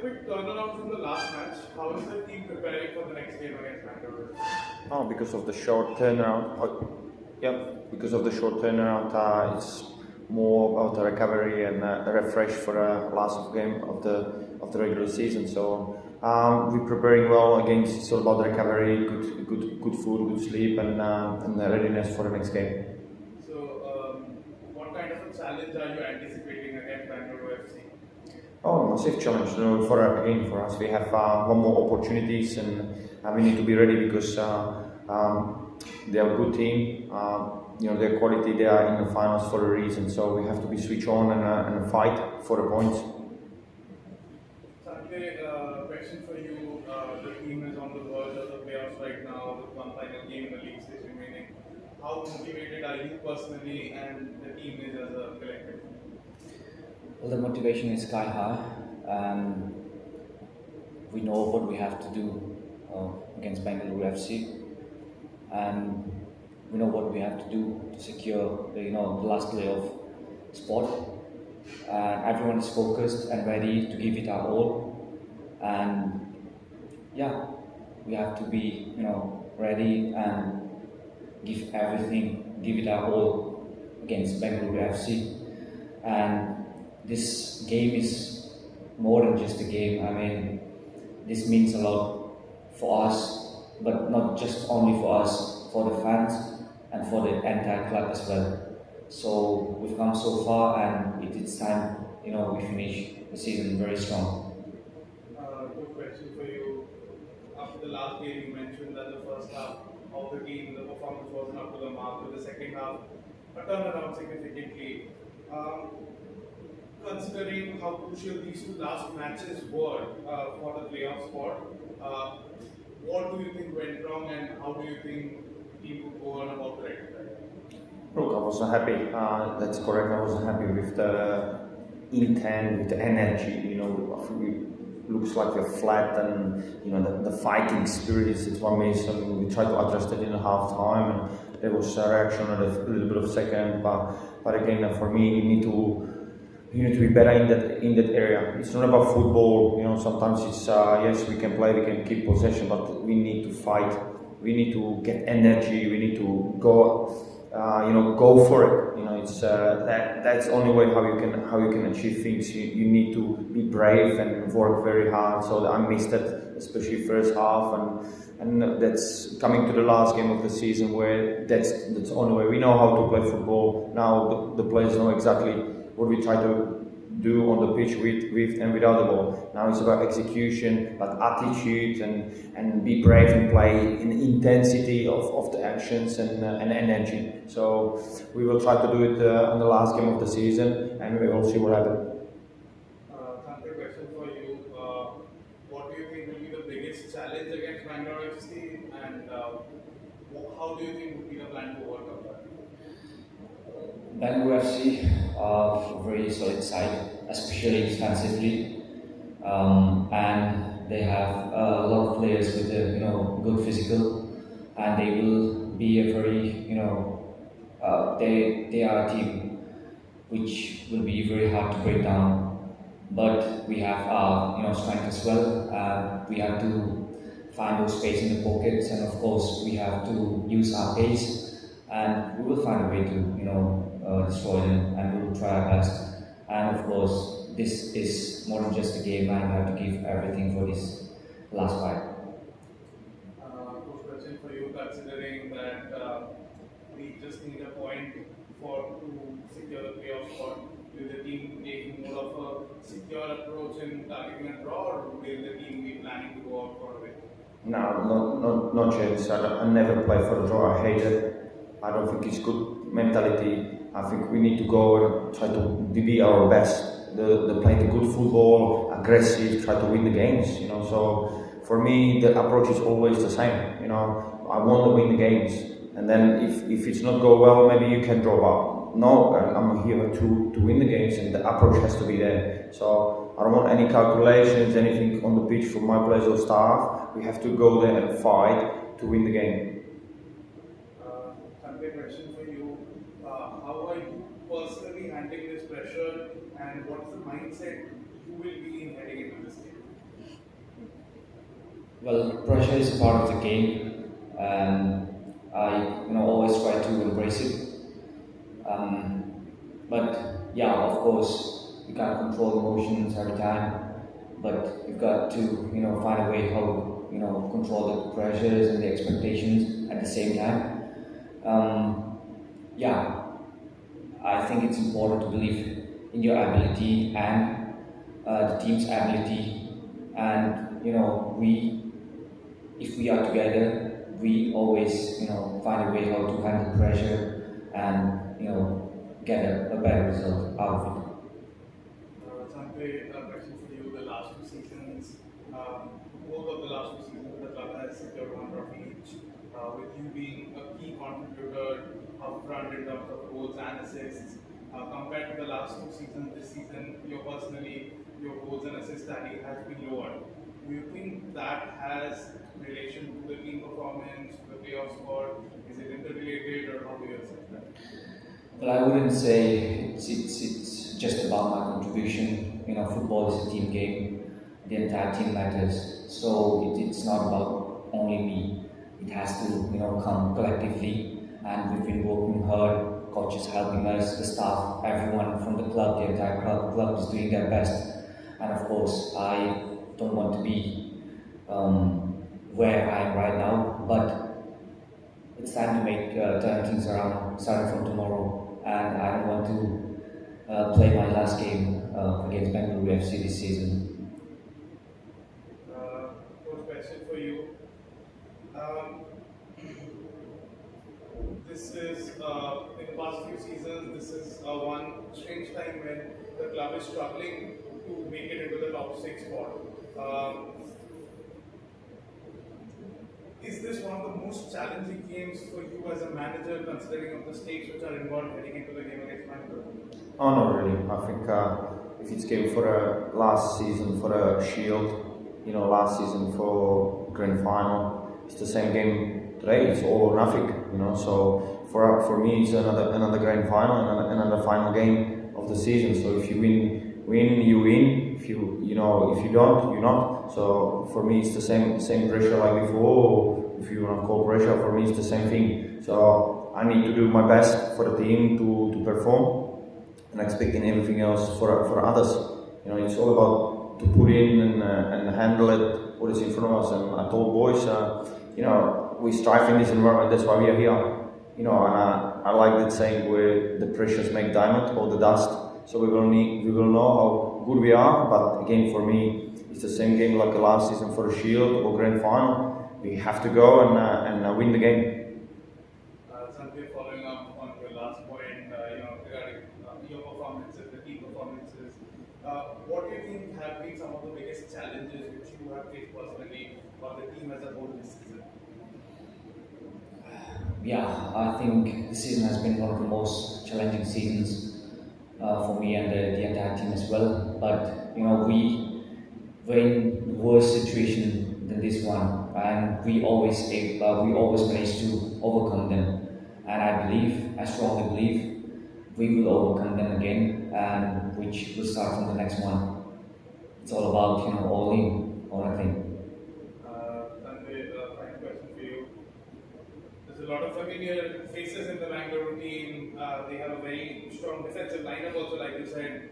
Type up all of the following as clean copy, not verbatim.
quick turnaround from the last match. How is the team preparing for the next game against Bangalore? Oh, because of the short turnaround. Yeah, because of the short turnaround, it's more about the recovery and refresh for the last game of the regular season. So we're preparing well. Again, it's all about the recovery, good food, good sleep, and the readiness for the next game. So, what kind of a challenge are you anticipating against Bangalore FC? Oh, massive challenge. For us, we have one more opportunities, and we need to be ready because they are a good team. Their quality. They are in the finals for a reason. So we have to be switch on and fight for the points. Sanjay, question for you. The team is on the verge of the playoffs right now with one final game in the league stage remaining. How motivated are you personally and the team is as a collective? Well, the motivation is sky high, and we know what we have to do against Bangalore FC, and we know what we have to do to secure the last playoff spot. And everyone is focused and ready to give it our all. And yeah, we have to be ready and give everything, give it our all against Bangalore FC. And this game is more than just a game. I mean, this means a lot for us, but not just only for us, for the fans and for the entire club as well. So we've come so far, and it is time, we finish the season very strong. Good question for you. After the last game, you mentioned that the first half of the team, the performance wasn't up to the mark. With the second half, a turnaround significantly. Considering how crucial these two last matches were for the playoff spot, what do you think went wrong, and how do you think the team would go on about the rectify? Look, I was happy. That's correct. I was happy with the intent, with the energy. It looks like we're flat, and the fighting spirit is one reason. We tried to adjust it in half time, and there was a reaction at a little bit of second. But again, for me, you need to be better in that area. It's not about football. Sometimes it's yes, we can play, we can keep possession, but we need to fight. We need to get energy. We need to go. Go for it. It's that's the only way how you can achieve things. You need to be brave and work very hard. So I missed it, especially first half, and that's coming to the last game of the season where that's the only way. We know how to play football now. The players know exactly what we try to do on the pitch with and without the ball. Now it's about execution, about attitude, and be brave and play in the intensity of the actions and energy. So we will try to do it on the last game of the season, and we will see what happens. Sanjay, question for you. What do you think will be the biggest challenge against Bangalore FC, and how do you think would be the plan to overcome that? Bangalore FC are a very solid side, especially defensively, and they have a lot of players with a good physical, and they will be a very they are a team which will be very hard to break down. But we have our strength as well. We have to find those space in the pockets, and of course we have to use our pace, and we will find a way to destroy them, and we will try our best. And of course, this is more than just a game, and we have to give everything for this last fight. Coach, question for you, considering that we just need a point to secure the playoff spot. Will the team take more of a secure approach in targeting a draw, or will the team be planning to go out for a win? No, no chance. I never play for a draw. I hate it. I don't think it's good mentality. I think we need to go and try to be our best. The play the good football, aggressive, try to win the games. So for me, the approach is always the same. I want to win the games, and then if it's not go well, maybe you can drop out. No, I'm here to win the games, and the approach has to be there. So I don't want any calculations, anything on the pitch from my players or staff. We have to go there and fight to win the game. Sanjay, question for you. How are you personally handling this pressure, and what's the mindset you will be in heading into this game? Well, pressure is a part of the game, and I always try to embrace it. But yeah, of course, you can't control emotions every time, but you've got to find a way how control the pressures and the expectations at the same time. Um, yeah, I think it's important to believe in your ability and the team's ability, and we if we are together, we always find a way how to handle pressure and get a better result out of it. Sanjay, a question for you. The last two seasons, both of the last two seasons, the club has secured one trophy each, with you being a key contributor up front in terms of goals and assists. Compared to the last two seasons, this season, your goals and assist tally has been lower. Do you think that has relation to the team performance, to the playoff score? Is it interrelated, or how do you assess that? But I wouldn't say it's just about my contribution. Football is a team game. The entire team matters. So it's not about only me. It has to come collectively. And we've been working hard. Coaches helping us, the staff, everyone from the club, the entire club is doing their best. And of course, I don't want to be where I am right now, but it's time to make turn things around starting from tomorrow, and I don't want to play my last game against Bengaluru FC this season. First question for you. Um, this is in the past few seasons. This is one strange time when the club is struggling to make it into the top six spot. Um, is this one of the most challenging games for you as a manager, considering of the stakes which are involved heading into the game against Manchester? Oh, not really. I think if it's game for last season for a Shield, last season for Grand Final, it's the same game today. It's all or nothing. So for me, it's another Grand Final, another final game of the season. So if you win, you win. If if you don't, you not. So for me, it's the same pressure like before. If you want to call pressure, for me, it's the same thing. So I need to do my best for the team to perform, and expecting everything else for others. It's all about to put in and handle it what is in front of us. And I told boys, we strive in this environment. That's why we are here. And I like that saying where the pressures make diamond or the dust. So we will know how good we are. But again, for me, it's the same game like the last season for the Shield or Grand Final. We have to go and win the game. Sanjay, following up on your last point, regarding your performances, the team performances, what do you think have been some of the biggest challenges which you have faced personally or the team as a whole this season? Yeah, I think this season has been one of the most challenging seasons for me and the entire team as well. But we're in worse situation than this one, and we always manage to overcome them. And I strongly believe, we will overcome them again, and which will start from the next one. It's all about all in, all nothing. Sanjay, final question for you. There's a lot of familiar faces in the Bangalore team. They have a very strong defensive lineup also, like you said.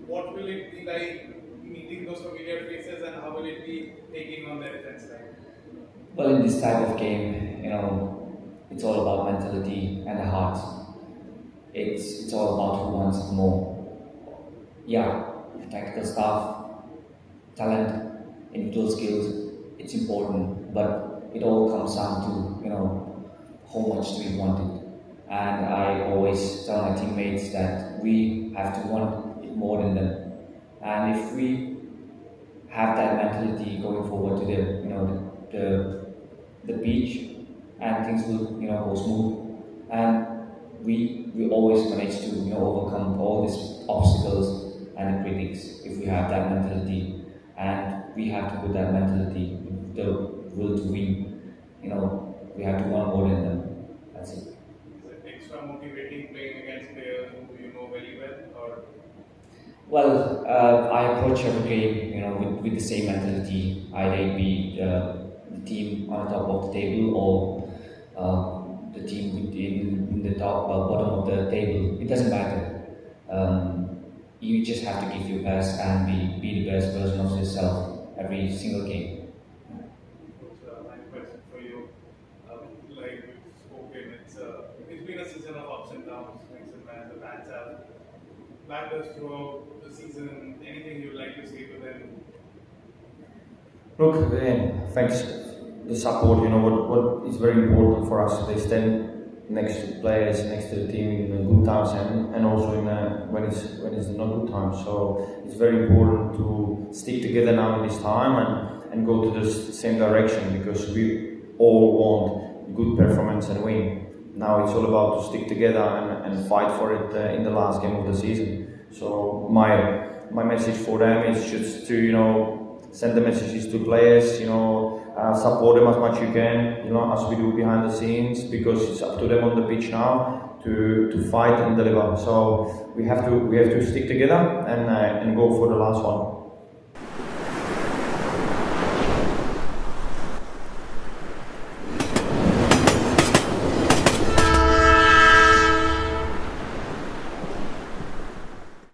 What will it be like meeting those familiar faces, and how will it be taking on their defense line? Well, in this type of game, it's all about mentality and the heart. It's all about who wants it more. Yeah, tactical stuff, talent, individual skills, it's important, but it all comes down to how much do we want it. And I always tell my teammates that we have to want it more than them. And if we have that mentality going forward to the beach, and things will go smooth, and we always manage to overcome all these obstacles and the critics if we have that mentality, and we have to put that mentality, the will to win. We have to want more than them. That's it. Is it extra motivating playing against players who you know very well, or Well, I approach every game, with the same mentality. Either it be the team on the top of the table or the team in the top bottom of the table. It doesn't matter. You just have to give your best and be the best version of yourself every single game. My question for you, like we've spoken, it's been a season of ups and downs. And the fans have backed us throughout the season. Anything you'd like to say to them? Look, again, thanks the support. What is very important for us. They stand next to players, next to the team in good times and also in when it's not good times. So it's very important to stick together now in this time and go to the same direction, because we all want good performance and win. Now it's all about to stick together and fight for it in the last game of the season. So my message for them is just to send the messages to players, support them as much you can, as we do behind the scenes, because it's up to them on the pitch now to fight and deliver. So we have to stick together and go for the last one.